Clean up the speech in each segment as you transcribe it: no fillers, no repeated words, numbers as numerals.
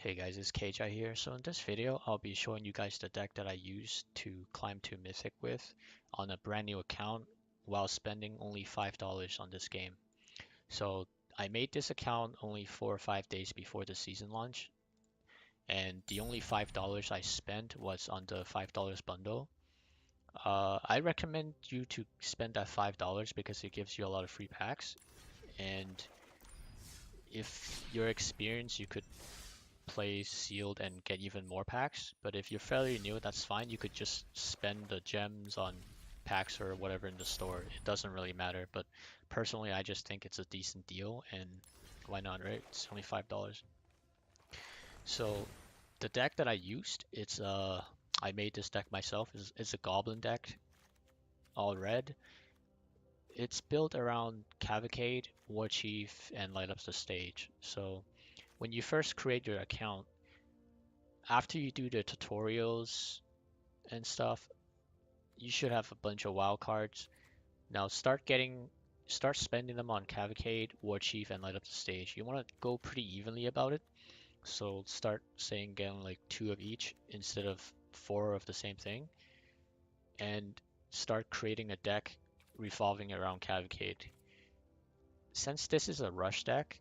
Hey guys, it's KJ here. So in this video, I'll be showing you guys the deck that I used to climb to Mythic with on a brand new account while spending only $5 on this game. So I made this account only 4 or 5 days before the season launch, and the only $5 I spent was on the $5 bundle. I recommend you to spend that $5 because it gives you a lot of free packs, and if you're experienced, you could play sealed and get even more packs. But if you're fairly new, that's fine. You could just spend the gems on packs or whatever in the store. It doesn't really matter. But personally, I just think it's a decent deal, and why not, right? It's only $5. So the deck that I used, I made this deck myself. It's a goblin deck, all red. It's built around Cavalcade, War Chief, and Light Up the Stage. So when you first create your account, after you do the tutorials and stuff, you should have a bunch of wild cards. Now start spending them on Cavalcade, War Chief, and Light Up the Stage. You want to go pretty evenly about it. So start saying getting like two of each instead of four of the same thing, and start creating a deck revolving around Cavalcade. Since this is a rush deck,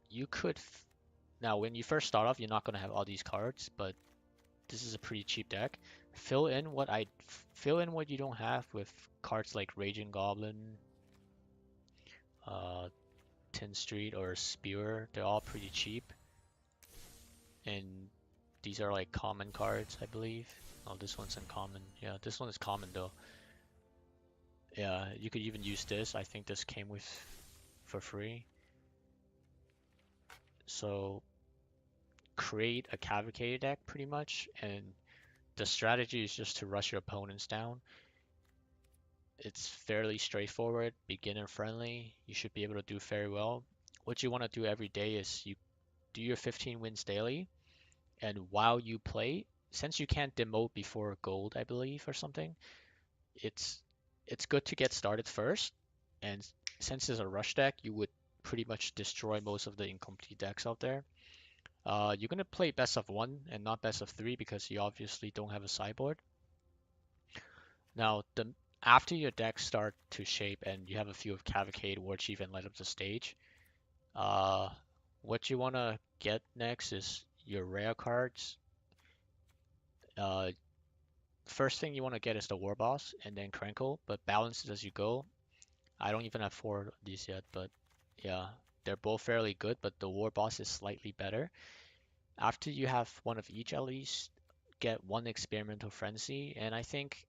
you could now when you first start off, you're not gonna have all these cards, but this is a pretty cheap deck. Fill in what you don't have with cards like Raging Goblin, uh, Tin Street, or Spewer. They're all pretty cheap, and these are like common cards, I believe. Oh, this one's uncommon. Yeah, this one is common though. Yeah, you could even use this. I think this came with for free. So create a Cavalcade deck pretty much, and the strategy is just to rush your opponents down. It's fairly straightforward, beginner friendly. You should be able to do very well. What you want to do every day is you do your 15 wins daily, and while you play, since you can't demote before gold, I believe, or something, it's it's good to get started first. And since it's a rush deck, you would pretty much destroy most of the incomplete decks out there. You're gonna play best of one and not best of three because you obviously don't have a sideboard. Now, the after your decks start to shape and you have a few of Cavalcade, War Chief, and Light Up the Stage, uh, what you want to get next is your rare cards. Uh, First thing you want to get is the War Boss and then Krankle, but balance it as you go. I don't even have four of these yet, but yeah, they're both fairly good, but the War Boss is slightly better. After you have one of each at least, get one Experimental Frenzy, and I think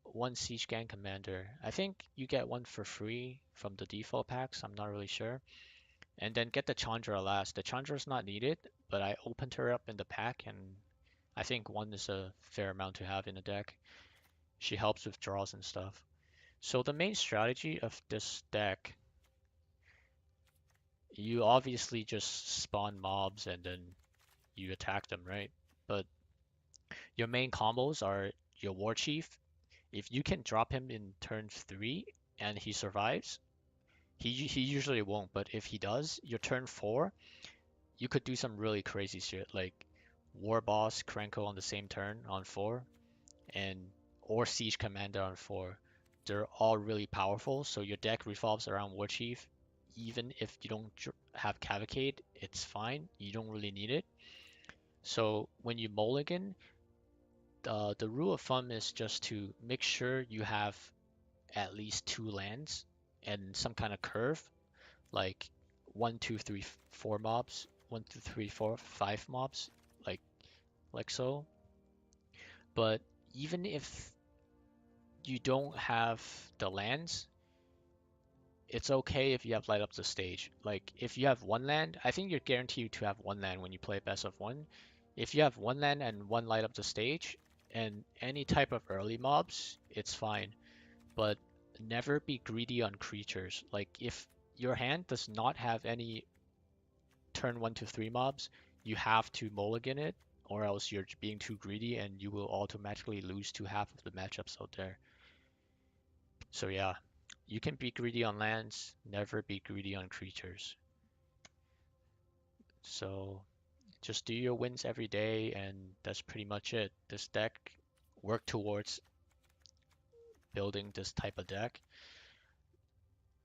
one Siege Gang Commander. I think you get one for free from the default packs. I'm not really sure. And then get the Chandra last. The Chandra is not needed, but I opened her up in the pack, and I think one is a fair amount to have in the deck. She helps with draws and stuff. So the main strategy of this deck, you obviously just spawn mobs and then you attack them, right? But your main combos are your War Chief. If you can drop him in turn 3 and he survives, he usually won't, but if he does, your turn 4, you could do some really crazy shit like War Boss, Krenko on the same turn on 4, and or Siege Commander on 4. They're all really powerful, so your deck revolves around War Chief. Even if you don't have Cavalcade, it's fine. You don't really need it. So when you mulligan, the rule of thumb is just to make sure you have at least 2 lands and some kind of curve, like 1, 2, 3, 4 mobs, 1, 2, 3, 4, 5 mobs, like so. But even if you don't have the lands, it's okay if you have light up the stage. Like if you have 1 land, I think you're guaranteed to have 1 land when you play best of one. If you have 1 land and one light up the stage and any type of early mobs, it's fine. But never be greedy on creatures. Like if your hand does not have any turn 1 to 3 mobs, you have to mulligan it, or else you're being too greedy and you will automatically lose to half of the matchups out there. So yeah, you can be greedy on lands, never be greedy on creatures. So Just do your wins every day, and that's pretty much it. This deck, work towards building this type of deck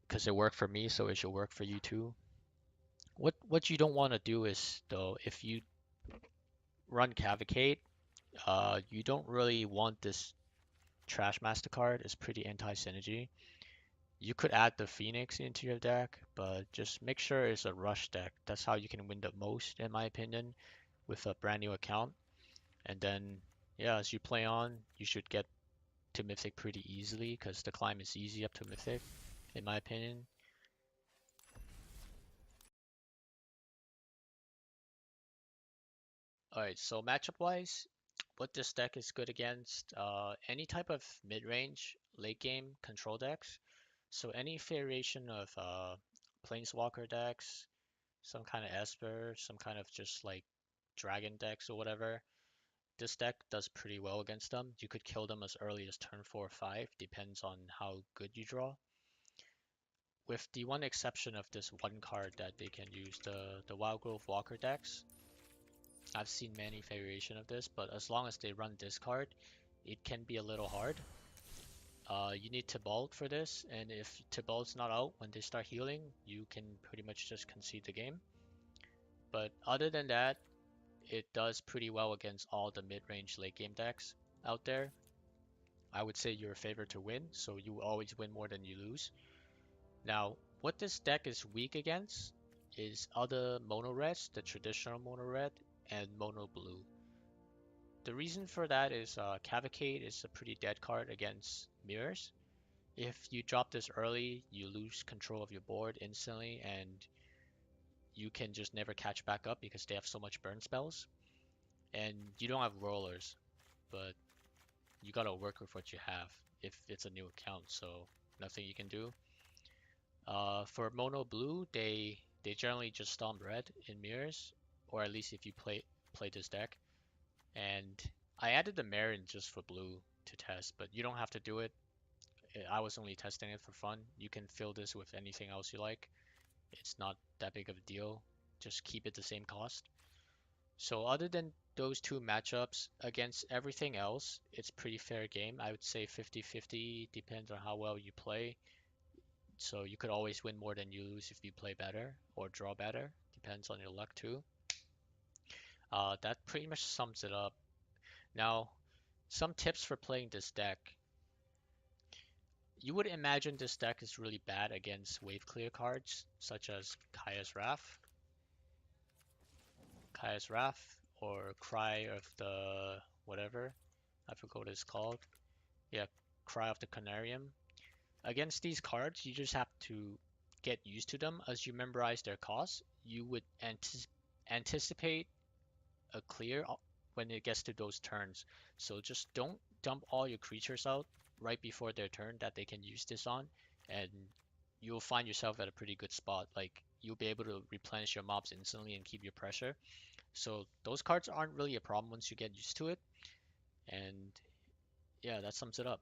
because it worked for me, so it should work for you too. What you don't want to do is though, if you run Cavalcade, you don't really want this Trash Master card. It's pretty anti-synergy. You could add the Phoenix into your deck, but just make sure it's a rush deck. That's how you can win the most, in my opinion, with a brand new account. And then, yeah, as you play on, you should get to Mythic pretty easily because the climb is easy up to Mythic, in my opinion. Alright, so matchup wise, what this deck is good against, any type of mid-range, late game control decks. So any variation of Planeswalker decks, some kind of Esper, some kind of just like Dragon decks or whatever. This deck does pretty well against them. You could kill them as early as turn 4 or 5, depends on how good you draw. With the one exception of this one card that they can use, the Wildgrowth Walker decks. I've seen many variation of this, but as long as they run this card, it can be a little hard. You need Tibalt for this, and if Tibalt's not out when they start healing, you can pretty much just concede the game. But other than that, it does pretty well against all the mid-range late game decks out there. I would say you're a favorite to win, so you always win more than you lose. Now, what this deck is weak against is other mono reds, the traditional mono red, and mono blue. The reason for that is Cavalcade is a pretty dead card against mirrors. If you drop this early, you lose control of your board instantly, and you can just never catch back up because they have so much burn spells. And you don't have rollers, but you gotta work with what you have if it's a new account, so nothing you can do. For mono blue, they generally just stomp red in mirrors, or at least if you play this deck. And I added the Marin just for blue to test, but you don't have to do it. I was only testing it for fun. You can fill this with anything else you like. It's not that big of a deal. Just keep it the same cost. So other than those two matchups, against everything else, it's pretty fair game. I would say 50-50, depends on how well you play. So you could always win more than you lose if you play better or draw better. Depends on your luck too. That pretty much sums it up. Now, some tips for playing this deck. You would imagine this deck is really bad against wave clear cards, such as Kaya's Wrath, or Cry of the whatever. I forgot what it's called. Yeah, Cry of the Canarium. Against these cards, you just have to get used to them. As you memorize their costs, you would anticipate a clear when it gets to those turns. So just don't dump all your creatures out right before their turn that they can use this on, and you'll find yourself at a pretty good spot. Like you'll be able to replenish your mobs instantly and keep your pressure. So those cards aren't really a problem once you get used to it. And yeah, that sums it up.